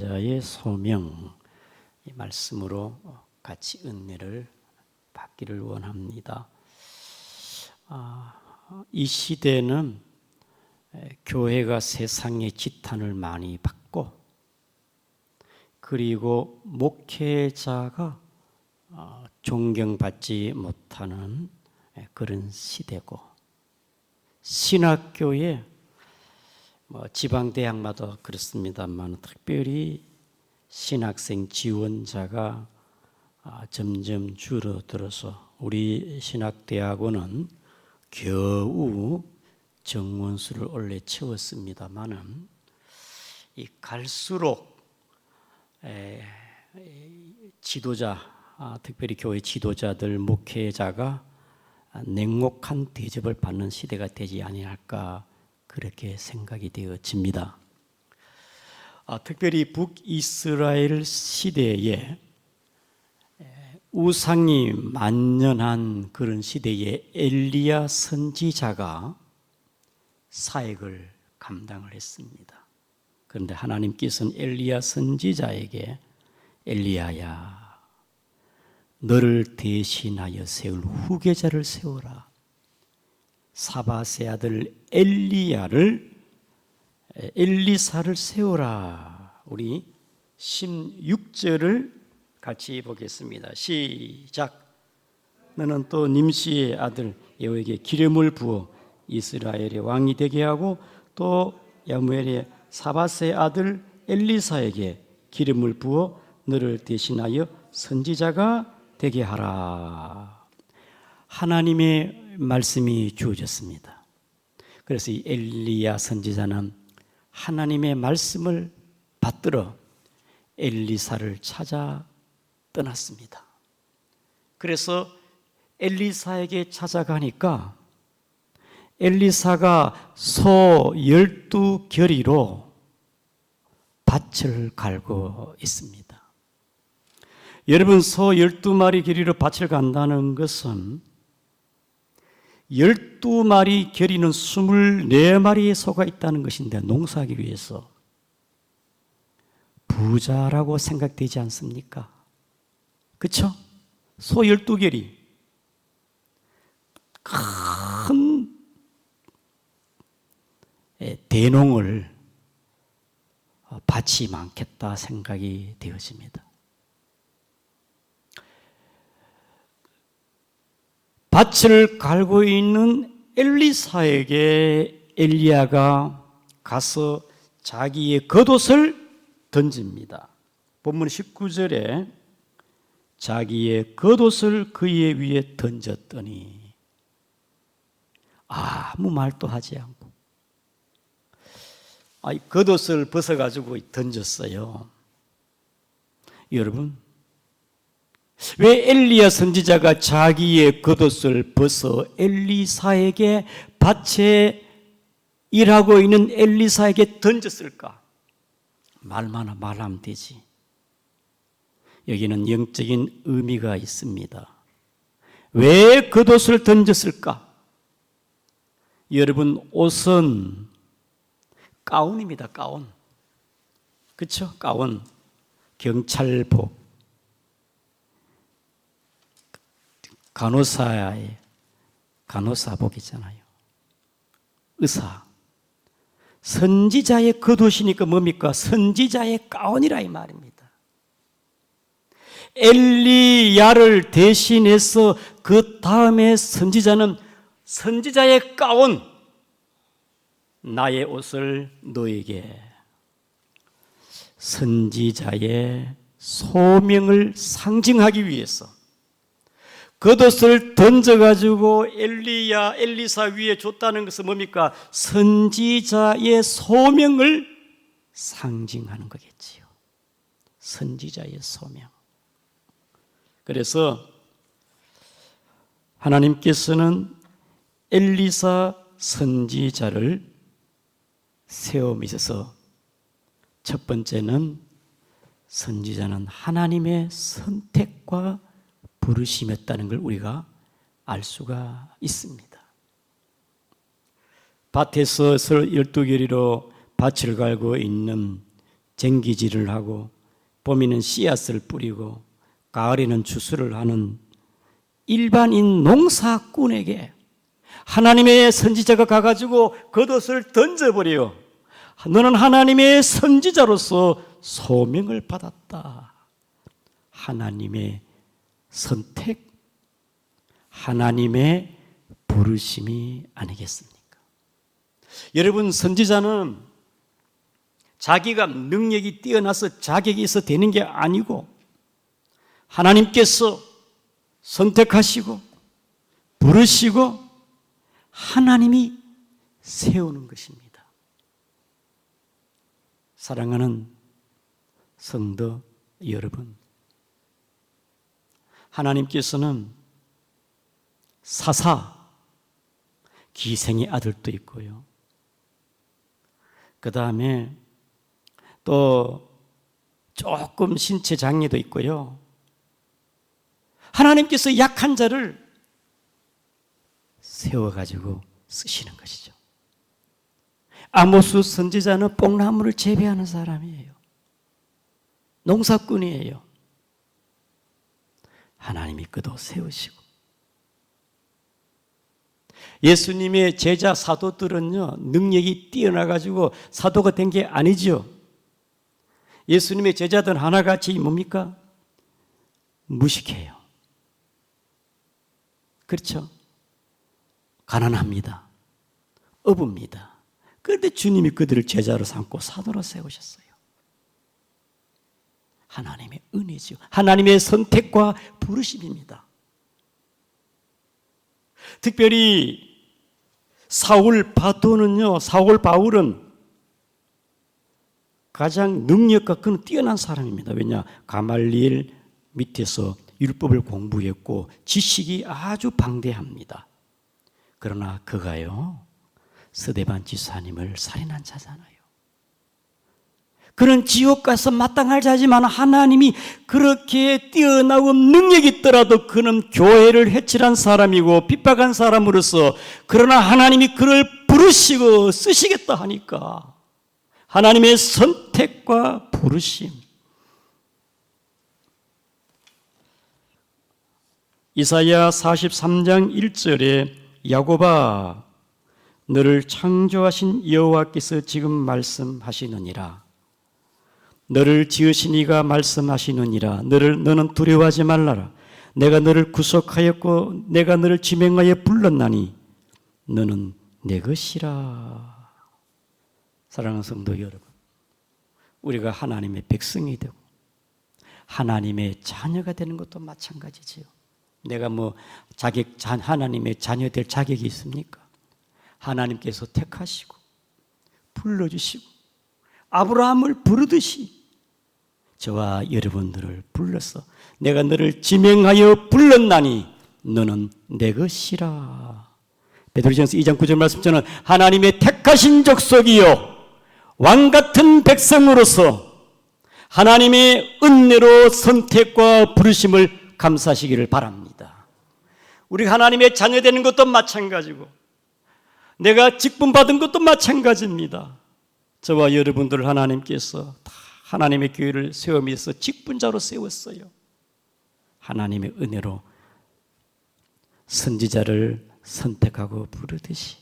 자의 소명, 이 말씀으로 같이 은혜를 받기를 원합니다. 이 시대는 교회가 세상의 지탄을 많이 받고, 그리고 목회자가 존경받지 못하는 그런 시대고, 신학교에 지방대학마다 그렇습니다만 특별히 신학생 지원자가 점점 줄어들어서 우리 신학대학원은 겨우 정원수를 원래 채웠습니다만은 이 갈수록 지도자, 특별히 교회 지도자들, 목회자가 냉혹한 대접을 받는 시대가 되지 아니할까 그렇게 생각이 되어집니다. 특별히 북이스라엘 시대에 우상이 만연한 그런 시대에 엘리야 선지자가 사역을 감당을 했습니다. 그런데 하나님께서는 엘리야 선지자에게 엘리야야, 너를 대신하여 세울 후계자를 세워라. 사밧의 아들 엘리사를 세워라. 우리 16절을 같이 보겠습니다. 시작. 너는 또 님시의 아들 여호에게 기름을 부어 이스라엘의 왕이 되게 하고, 또 야무엘의 사밧의 아들 엘리사에게 기름을 부어 너를 대신하여 선지자가 되게 하라. 하나님의 말씀이 주어졌습니다. 그래서 이 엘리야 선지자는 하나님의 말씀을 받들어 엘리사를 찾아 떠났습니다. 그래서 엘리사에게 찾아가니까 엘리사가 소 12겨리로 밭을 갈고 있습니다. 여러분, 소 12마리 겨리로 밭을 간다는 것은 12마리 겨리는 24마리의 소가 있다는 것인데, 농사하기 위해서 부자라고 생각되지 않습니까? 그렇죠? 소 12겨리, 큰 대농을 밭이 많겠다 생각이 되어집니다. 밭을 갈고 있는 엘리사에게 엘리야가 가서 자기의 겉옷을 던집니다. 본문 19절에 자기의 겉옷을 그의 위에 던졌더니 아무 말도 하지 않고 겉옷을 벗어가지고 던졌어요. 여러분, 왜 엘리야 선지자가 자기의 겉옷을 벗어 엘리사에게 밭에 일하고 있는 엘리사에게 던졌을까? 말하면 되지. 여기는 영적인 의미가 있습니다. 왜 겉옷을 던졌을까? 여러분, 옷은 가운입니다. 가운. 그렇죠? 가운. 경찰복, 간호사의 간호사복이잖아요. 의사. 선지자의 겉옷이니까 뭡니까? 선지자의 가운이라 이 말입니다. 엘리야를 대신해서 그 다음에 선지자는 선지자의 가운, 나의 옷을 너에게, 선지자의 소명을 상징하기 위해서 겉옷을 던져가지고 엘리사 위에 줬다는 것은 뭡니까? 선지자의 소명을 상징하는 거겠지요. 선지자의 소명. 그래서 하나님께서는 엘리사 선지자를 세우면서 첫 번째는 선지자는 하나님의 선택과 부르심이었다는 걸 우리가 알 수가 있습니다. 밭에서 12겨리로 밭을 갈고 있는 쟁기질을 하고 봄에는 씨앗을 뿌리고 가을에는 추수를 하는 일반인 농사꾼에게 하나님의 선지자가 가가지고 겉옷을 던져버려요. 너는 하나님의 선지자로서 소명을 받았다. 하나님의 선택, 하나님의 부르심이 아니겠습니까? 여러분, 선지자는 자기가 능력이 뛰어나서 자격이 있어 되는 게 아니고 하나님께서 선택하시고 부르시고 하나님이 세우는 것입니다. 사랑하는 성도 여러분, 하나님께서는 사사, 기생의 아들도 있고요. 그 다음에 또 조금 신체 장애도 있고요. 하나님께서 약한 자를 세워가지고 쓰시는 것이죠. 아모스 선지자는 뽕나무를 재배하는 사람이에요. 농사꾼이에요. 하나님이 그도 세우시고, 예수님의 제자 사도들은요, 능력이 뛰어나가지고 사도가 된 게 아니죠. 예수님의 제자들 하나같이 뭡니까? 무식해요. 그렇죠? 가난합니다. 어부입니다. 그런데 주님이 그들을 제자로 삼고 사도로 세우셨어요. 하나님의 은혜죠. 하나님의 선택과 부르심입니다. 특별히 사울 바울은 가장 능력과 끈 뛰어난 사람입니다. 왜냐? 가말리엘 밑에서 율법을 공부했고 지식이 아주 방대합니다. 그러나 그가요, 스데반 지사님을 살인한 자잖아요. 그는 지옥 가서 마땅할 자지만 하나님이 그렇게 뛰어나고 능력이 있더라도 그는 교회를 해칠한 사람이고 핍박한 사람으로서, 그러나 하나님이 그를 부르시고 쓰시겠다 하니까 하나님의 선택과 부르심. 이사야 43장 1절에 야곱아, 너를 창조하신 여호와께서 지금 말씀하시느니라. 너를 지으신 이가 말씀하시느니라. 너는 두려워하지 말라라. 내가 너를 구속하였고 내가 너를 지명하여 불렀나니 너는 내 것이라. 사랑하는 성도 여러분, 우리가 하나님의 백성이 되고 하나님의 자녀가 되는 것도 마찬가지지요. 내가 하나님의 자녀 될 자격이 있습니까? 하나님께서 택하시고 불러주시고 아브라함을 부르듯이 저와 여러분들을 불러서 내가 너를 지명하여 불렀나니 너는 내 것이라. 베드로전서 2장 9절 말씀처럼 하나님의 택하신 족속이요 왕같은 백성으로서 하나님의 은혜로 선택과 부르심을 감사하시기를 바랍니다. 우리가 하나님의 자녀 되는 것도 마찬가지고 내가 직분 받은 것도 마찬가지입니다. 저와 여러분들을 하나님께서 다 하나님의 교회를 세우면서 직분자로 세웠어요. 하나님의 은혜로 선지자를 선택하고 부르듯이,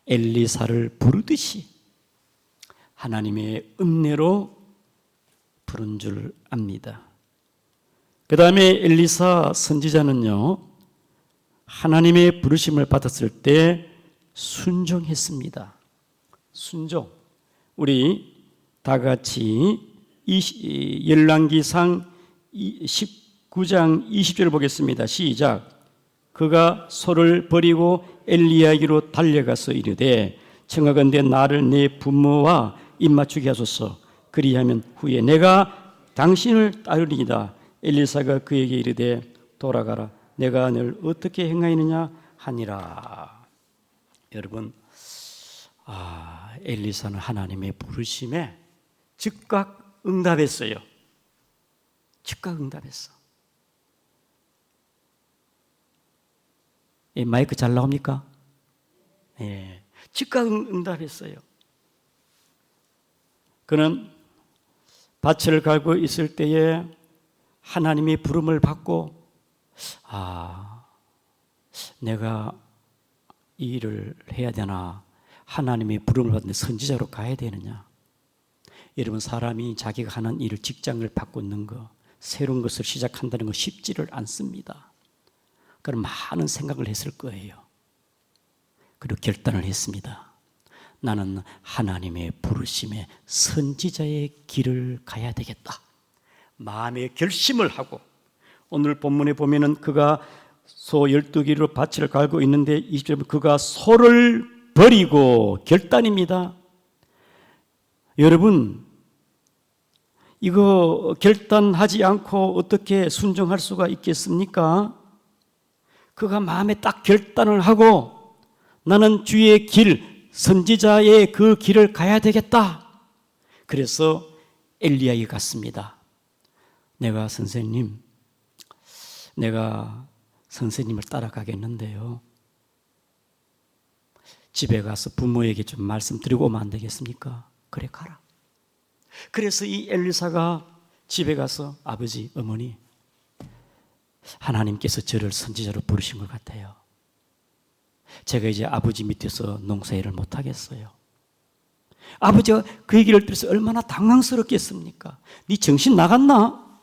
엘리사를 부르듯이 하나님의 은혜로 부른 줄 압니다. 그 다음에 엘리사 선지자는요, 하나님의 부르심을 받았을 때 순종했습니다. 순종. 우리 다 같이 열왕기상 19장 20절을 보겠습니다. 시작. 그가 소를 버리고 엘리야에게로 달려가서 이르되 청하건대 나를 내 부모와 입맞추게 하소서. 그리하면 후에 내가 당신을 따르리이다. 엘리사가 그에게 이르되 돌아가라. 내가 늘 어떻게 행하였느냐 하니라. 여러분, 엘리사는 하나님의 부르심에 즉각 응답했어요. 즉각 응답했어. 마이크 잘 나옵니까? 네, 즉각 응답했어요. 그는 밭을 갈고 있을 때에 하나님의 부름을 받고 내가 이 일을 해야 되나, 하나님의 부름을 받는데 선지자로 가야 되느냐. 여러분, 사람이 자기가 하는 일을, 직장을 바꾸는 거, 새로운 것을 시작한다는 거 쉽지를 않습니다. 그런 많은 생각을 했을 거예요. 그리고 결단을 했습니다. 나는 하나님의 부르심에 선지자의 길을 가야 되겠다. 마음의 결심을 하고, 오늘 본문에 보면은 그가 소 12개로 밭을 갈고 있는데 20절에 그가 소를 버리고, 결단입니다. 여러분, 이거 결단하지 않고 어떻게 순종할 수가 있겠습니까? 그가 마음에 딱 결단을 하고 나는 주의 길, 선지자의 그 길을 가야 되겠다. 그래서 엘리야에게 갔습니다. 내가 선생님을 따라가겠는데요, 집에 가서 부모에게 좀 말씀드리고 오면 안 되겠습니까? 그래, 가라. 그래서 이 엘리사가 집에 가서, 아버지, 어머니, 하나님께서 저를 선지자로 부르신 것 같아요. 제가 이제 아버지 밑에서 농사일을 못하겠어요. 아버지가 그 얘기를 들어서 얼마나 당황스럽겠습니까? 네 정신 나갔나?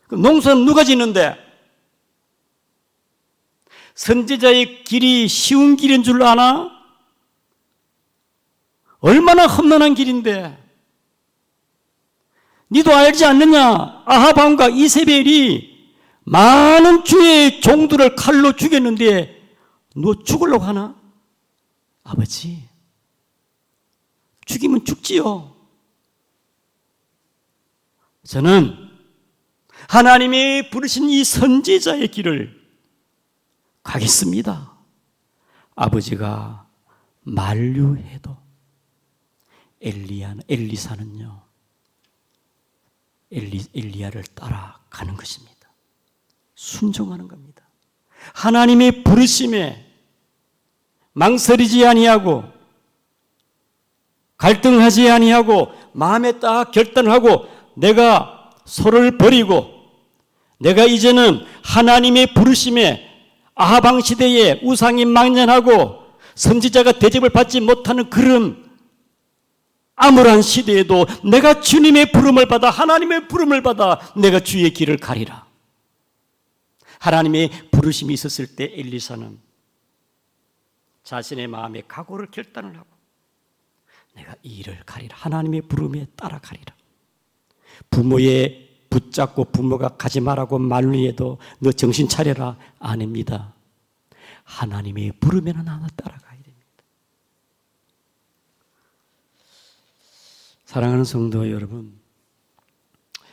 농사는 누가 짓는데? 선지자의 길이 쉬운 길인 줄 아나? 얼마나 험난한 길인데. 니도 알지 않느냐? 아합왕과 이세벨이 많은 주의 종들을 칼로 죽였는데 너 죽으려고 하나? 아버지, 죽이면 죽지요. 저는 하나님이 부르신 이 선지자의 길을 가겠습니다. 아버지가 만류해도 엘리사는요, 엘리야를 따라가는 것입니다. 순종하는 겁니다. 하나님의 부르심에 망설이지 아니하고 갈등하지 아니하고 마음에 딱 결단을 하고, 내가 소를 버리고 내가 이제는 하나님의 부르심에 아하방 시대에 우상이 망연하고 선지자가 대접을 받지 못하는 그런 암울한 시대에도 내가 주님의 부름을 받아, 하나님의 부름을 받아 내가 주의 길을 가리라. 하나님의 부르심이 있었을 때 엘리사는 자신의 마음에 각오를 결단을 하고 내가 이 일을 가리라. 하나님의 부름에 따라가리라. 부모의 붙잡고 부모가 가지 말라고 만류해도 너 정신 차려라. 아닙니다. 하나님의 부름에는 하나 따라가야 됩니다. 사랑하는 성도 여러분,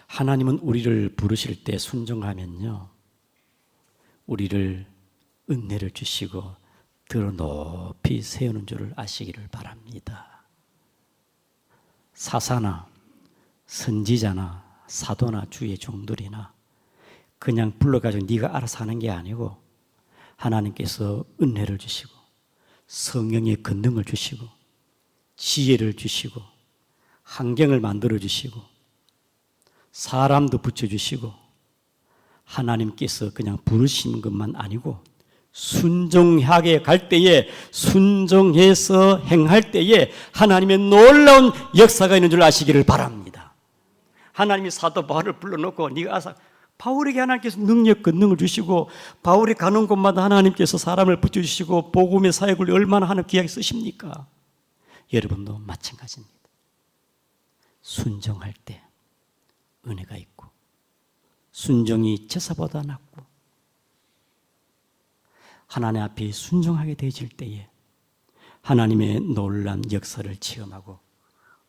하나님은 우리를 부르실 때 순종하면요, 우리를 은혜를 주시고 들어 높이 세우는 줄을 아시기를 바랍니다. 사사나 선지자나 사도나 주의 종들이나 그냥 불러가지고 네가 알아서 하는 게 아니고 하나님께서 은혜를 주시고 성령의 권능을 주시고 지혜를 주시고 환경을 만들어 주시고 사람도 붙여주시고 하나님께서 그냥 부르시는 것만 아니고 순종하게 갈 때에, 순종해서 행할 때에 하나님의 놀라운 역사가 있는 줄 아시기를 바랍니다. 하나님이 사도 바울을 불러놓고 네가 아사, 바울에게 하나님께서 능력, 권능을 주시고 바울이 가는 곳마다 하나님께서 사람을 붙여주시고 복음의 사역을 얼마나 하나 귀하게 쓰십니까? 여러분도 마찬가지입니다. 순종할 때 은혜가 있고 순종이 제사보다 낫고 하나님 앞에 순종하게 되어질 때에 하나님의 놀라운 역사를 체험하고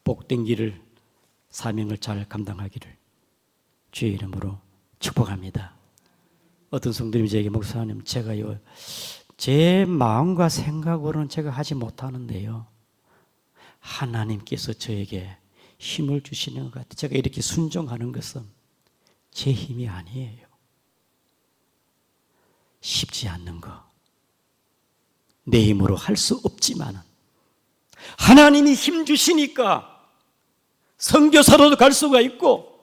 복된 길을, 사명을 잘 감당하기를 주의 이름으로 축복합니다. 어떤 성도님이 저에게, 목사님, 제가요, 제 마음과 생각으로는 제가 하지 못하는데요, 하나님께서 저에게 힘을 주시는 것 같아요. 제가 이렇게 순종하는 것은 제 힘이 아니에요. 쉽지 않는 거, 내 힘으로 할 수 없지만 하나님이 힘 주시니까 선교사로도 갈 수가 있고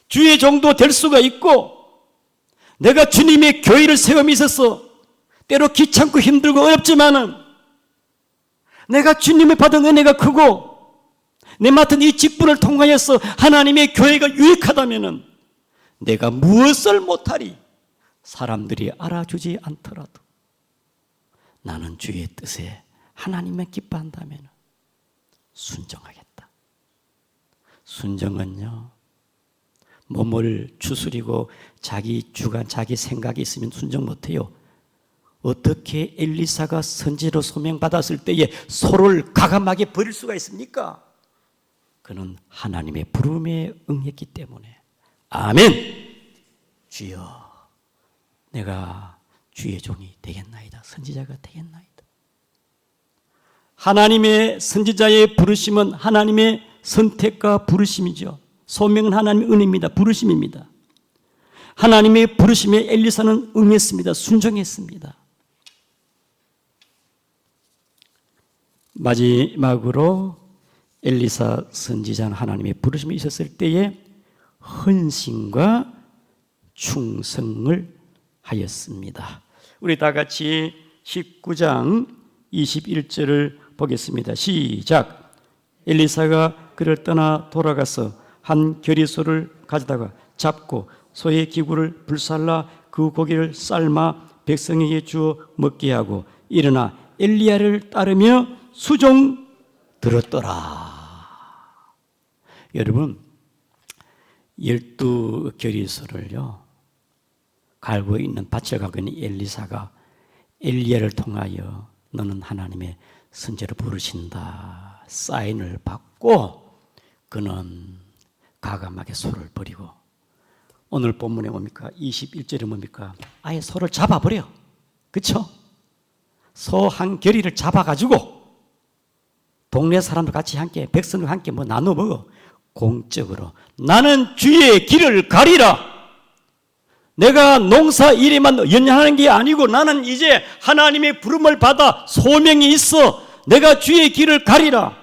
주의 종도 될 수가 있고 내가 주님의 교회를 세움에 있어서 때로 귀찮고 힘들고 어렵지만은 내가 주님의 받은 은혜가 크고 내 맡은 이 직분을 통하여서 하나님의 교회가 유익하다면은 내가 무엇을 못하리? 사람들이 알아주지 않더라도 나는 주의 뜻에 하나님만 기뻐한다면 순종하겠다. 순종은요, 몸을 추스리고 자기 주관, 자기 생각이 있으면 순종 못해요. 어떻게 엘리사가 선지로 소명받았을 때에 소를 과감하게 버릴 수가 있습니까? 그는 하나님의 부름에 응했기 때문에. 아멘. 주여, 내가 주의 종이 되겠나이다. 선지자가 되겠나이다. 하나님의 선지자의 부르심은 하나님의 선택과 부르심이죠. 소명은 하나님의 은혜입니다. 부르심입니다. 하나님의 부르심에 엘리사는 응했습니다. 순종했습니다. 마지막으로 엘리사 선지자는 하나님의 부르심이 있었을 때에 헌신과 충성을 하였습니다. 우리 다 같이 19장 21절을 보겠습니다. 시작. 엘리사가 그를 떠나 돌아가서 한 겨리소를 가져다가 잡고 소의 기구를 불살라 그 고기를 삶아 백성에게 주어 먹게 하고 일어나 엘리야를 따르며 수종 들었더라. 여러분, 12겨리소를요 갈고 있는 밭을 가고 있는 엘리사가 엘리야를 통하여 너는 하나님의 선지자를 부르신다 사인을 받고 그는 과감하게 소를 버리고, 오늘 본문에 뭡니까? 21절에 뭡니까? 아예 소를 잡아버려. 그렇죠? 소 한 겨리를 잡아가지고 동네 사람들 같이 함께 백성들 함께 뭐 나눠 먹어. 공적으로 나는 주의 길을 가리라. 내가 농사 일에만 연연하는 게 아니고 나는 이제 하나님의 부름을 받아 소명이 있어. 내가 주의 길을 가리라.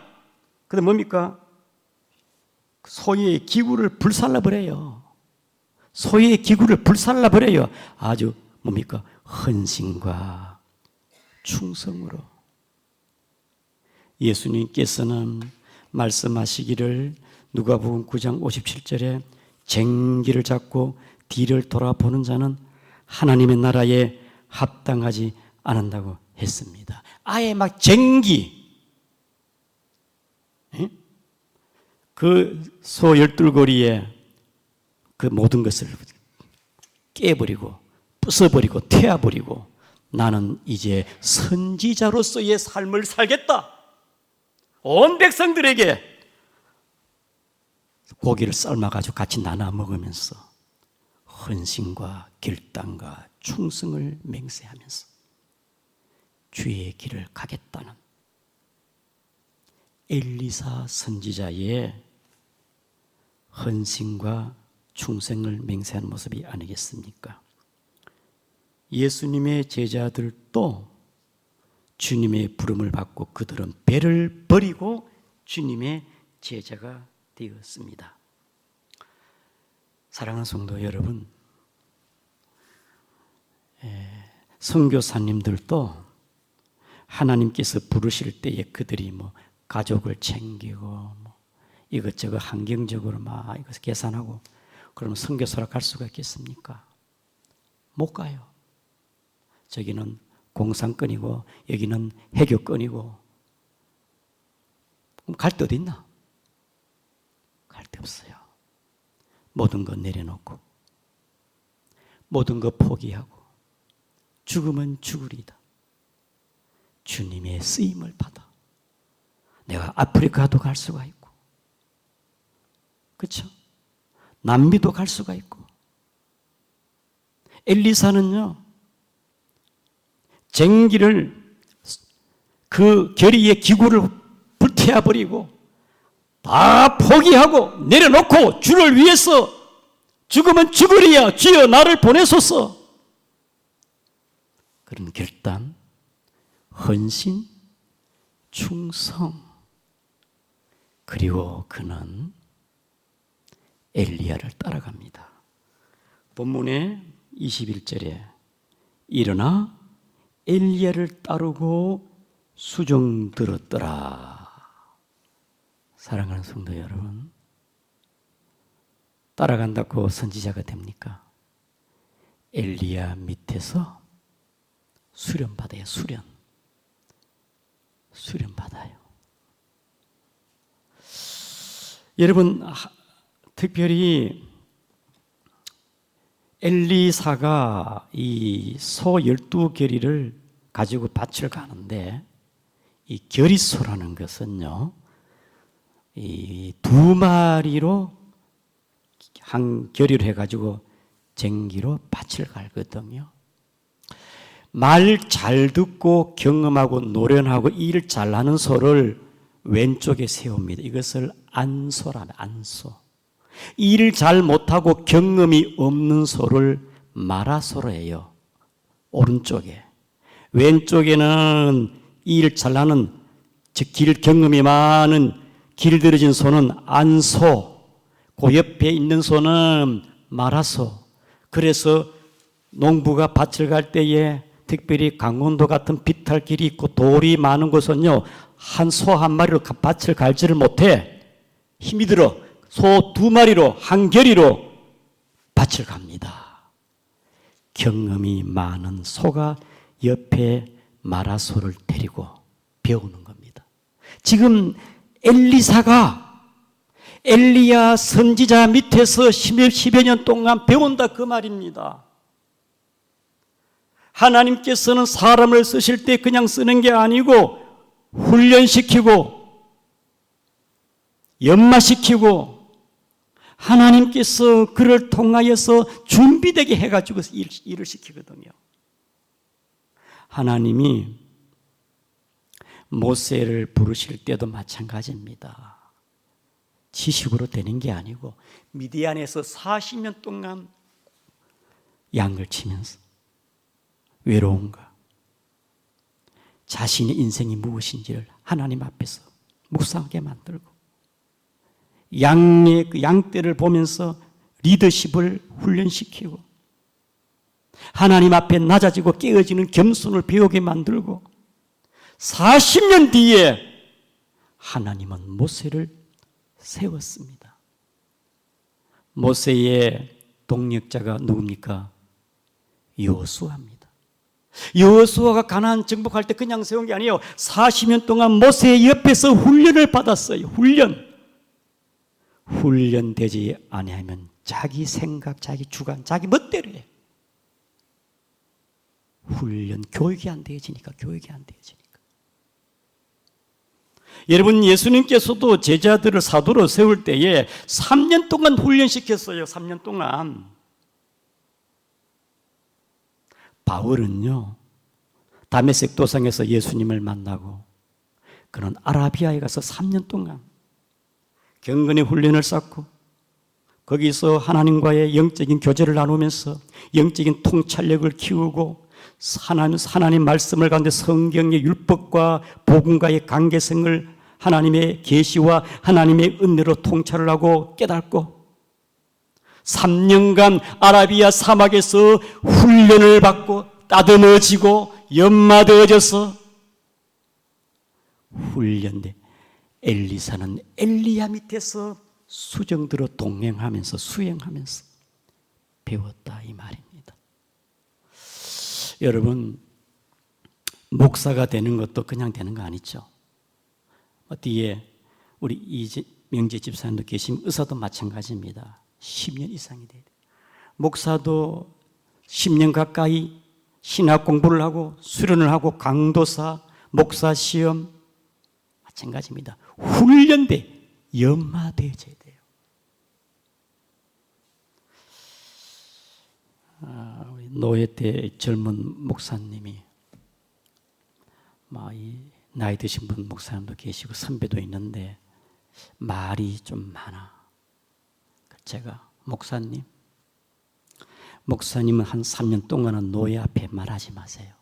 근데 뭡니까? 소의 기구를 불살라버려요. 소의 기구를 불살라버려요. 아주 뭡니까? 헌신과 충성으로. 예수님께서는 말씀하시기를 누가복음 9장 57절에 쟁기를 잡고 뒤를 돌아보는 자는 하나님의 나라에 합당하지 않는다고 했습니다. 아예 막 쟁기, 그 소 12고리에 그 모든 것을 깨버리고 부숴버리고 태워버리고 나는 이제 선지자로서의 삶을 살겠다. 온 백성들에게 고기를 삶아가지고 같이 나눠 먹으면서 헌신과 결단과 충성을 맹세하면서 주의 길을 가겠다는 엘리사 선지자의 헌신과 충성을 맹세하는 모습이 아니겠습니까? 예수님의 제자들도 주님의 부름을 받고 그들은 배를 버리고 주님의 제자가 되었습니다. 사랑하는 성도 여러분, 선교사님들도 하나님께서 부르실 때에 그들이 뭐 가족을 챙기고 뭐 이것저것 환경적으로 막 이것을 계산하고 그러면 선교사로 갈 수가 있겠습니까? 못 가요. 저기는 공산권이고 여기는 해교권이고 그럼 갈 데 어디 있나? 갈 데 없어요. 모든 거 내려놓고 모든 거 포기하고 죽으면 죽으리다. 주님의 쓰임을 받아 내가 아프리카도 갈 수가 있고 그렇죠? 남미도 갈 수가 있고. 엘리사는요 쟁기를 그 결의의 기구를 불태워버리고 다 포기하고 내려놓고 주를 위해서 죽으면 죽으리야 주여 나를 보내소서. 그런 결단, 헌신, 충성, 그리고 그는 엘리야를 따라갑니다. 본문의 21절에 일어나 엘리야를 따르고 수종 들었더라. 사랑하는 성도 여러분, 따라간다고 선지자가 됩니까? 엘리야 밑에서 수련받아요. 수련받아요. 여러분, 특별히 엘리사가 이 소 12결의를 가지고 밭을 가는데, 이 결의소라는 것은요, 이 2마리로 한 결의를 해가지고 쟁기로 밭을 갈거든요. 말 잘 듣고 경험하고 노련하고 일 잘하는 소를 왼쪽에 세웁니다. 이것을 안소라며, 안소. 일을 잘 못하고 경험이 없는 소를 마라소로 해요. 오른쪽에. 왼쪽에는 일 잘하는, 즉 길 경험이 많은 길들여진 소는 안소, 그 옆에 있는 소는 마라소. 그래서 농부가 밭을 갈 때에 특별히 강원도 같은 비탈길이 있고 돌이 많은 곳은요, 한 소 한 마리로 밭을 갈지를 못해. 힘이 들어 소 2마리로 한 결의로 밭을 갑니다. 경험이 많은 소가 옆에 마라소를 데리고 배우는 겁니다. 지금 엘리사가 엘리야 선지자 밑에서 10여 년 동안 배운다 그 말입니다. 하나님께서는 사람을 쓰실 때 그냥 쓰는 게 아니고 훈련시키고 연마시키고 하나님께서 그를 통하여서 준비되게 해가지고 일을 시키거든요. 하나님이 모세를 부르실 때도 마찬가지입니다. 지식으로 되는 게 아니고 미디안에서 40년 동안 양을 치면서 외로움과 자신의 인생이 무엇인지를 하나님 앞에서 묵상하게 만들고 양의 그 양떼를 보면서 리더십을 훈련시키고 하나님 앞에 낮아지고 깨어지는 겸손을 배우게 만들고 40년 뒤에 하나님은 모세를 세웠습니다. 모세의 동력자가 누굽니까? 여호수아입니다. 여호수아가 가나안 정복할 때 그냥 세운 게 아니에요. 40년 동안 모세의 옆에서 훈련을 받았어요. 훈련되지 아니하면 자기 생각, 자기 주관, 자기 멋대로 해. 교육이 안 되어지니까. 여러분, 예수님께서도 제자들을 사도로 세울 때에 3년 동안 훈련시켰어요. 3년 동안. 바울은요, 다메섹 도상에서 예수님을 만나고 그는 아라비아에 가서 3년 동안 경건의 훈련을 쌓고 거기서 하나님과의 영적인 교제를 나누면서 영적인 통찰력을 키우고 하나님 말씀을 가운데 성경의 율법과 복음과의 관계성을 하나님의 계시와 하나님의 은혜로 통찰을 하고 깨닫고 3년간 아라비아 사막에서 훈련을 받고 따듬어지고 연마되어져서 훈련돼 엘리사는 엘리야 밑에서 수정들어 동행하면서 수행하면서 배웠다 이 말입니다. 여러분, 목사가 되는 것도 그냥 되는 거 아니죠. 뒤에 우리 이명재 집사님도 계시면 의사도 마찬가지입니다. 10년 이상이 돼야 돼요. 목사도 10년 가까이 신학 공부를 하고 수련을 하고 강도사, 목사 시험 마찬가지입니다. 훈련돼 연마되어져야 돼요. 우리 노예 때 젊은 목사님이 나이 드신 분 목사님도 계시고 선배도 있는데 말이 좀 많아. 제가 목사님은 한 3년 동안은 노예 앞에 말하지 마세요.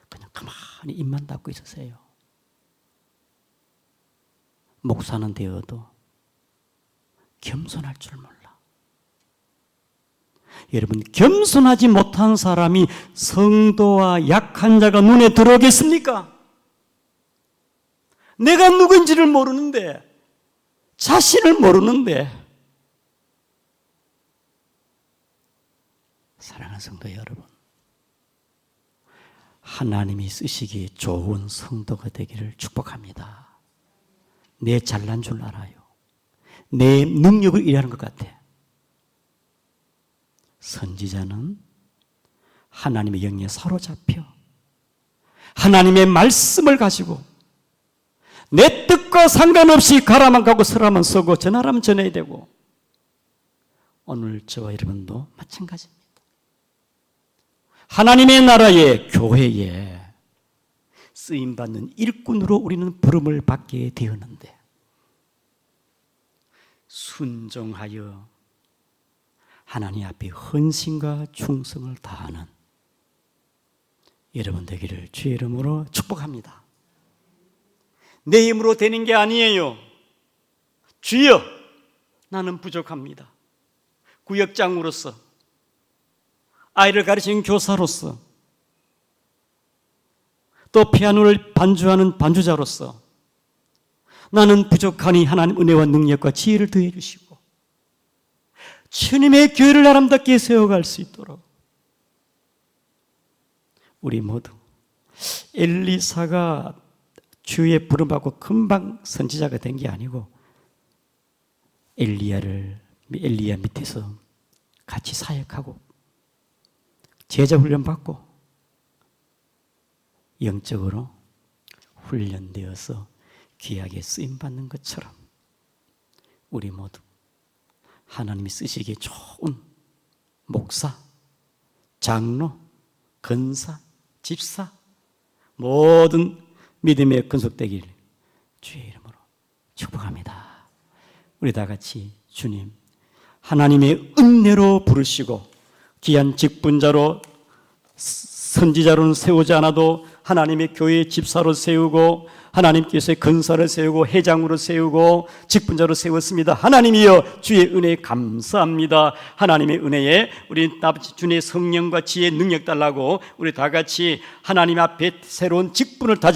그냥 가만히 입만 닫고 있으세요. 목사는 되어도 겸손할 줄 몰라. 여러분, 겸손하지 못한 사람이 성도와 약한 자가 눈에 들어오겠습니까? 내가 누군지를 모르는데, 자신을 모르는데. 사랑하는 성도 여러분, 하나님이 쓰시기에 좋은 성도가 되기를 축복합니다. 내 잘난 줄 알아요. 내 능력을 일하는 것 같아. 선지자는 하나님의 영에 사로잡혀 하나님의 말씀을 가지고 내 뜻과 상관없이 가라만 가고 서라만 서고 전하라면 전해야 되고, 오늘 저와 여러분도 마찬가지입니다. 하나님의 나라의 교회에 쓰임받는 일꾼으로 우리는 부름을 받게 되었는데, 순종하여 하나님 앞에 헌신과 충성을 다하는 여러분 되기를 주의 이름으로 축복합니다. 내 힘으로 되는 게 아니에요. 주여, 나는 부족합니다. 구역장으로서, 아이를 가르치는 교사로서, 또 피아노를 반주하는 반주자로서 나는 부족하니 하나님 은혜와 능력과 지혜를 더해 주시고 주님의 교회를 아름답게 세워갈 수 있도록 우리 모두 엘리사가 주의 부름받고 금방 선지자가 된 게 아니고 엘리야 밑에서 같이 사역하고 제자 훈련 받고 영적으로 훈련되어서 귀하게 쓰임받는 것처럼 우리 모두 하나님이 쓰시기에 좋은 목사, 장로, 권사, 집사, 모든 믿음의 근속되길 주의 이름으로 축복합니다. 우리 다 같이 주님, 하나님의 은혜로 부르시고 귀한 직분자로 선지자로는 세우지 않아도 하나님의 교회 집사로 세우고 하나님께서 근사를 세우고 회장으로 세우고 직분자로 세웠습니다. 하나님이여, 주의 은혜에 감사합니다. 하나님의 은혜에 우리 아버지 주님의 성령과 지혜 능력 달라고 우리 다 같이 하나님 앞에 새로운 직분을 다지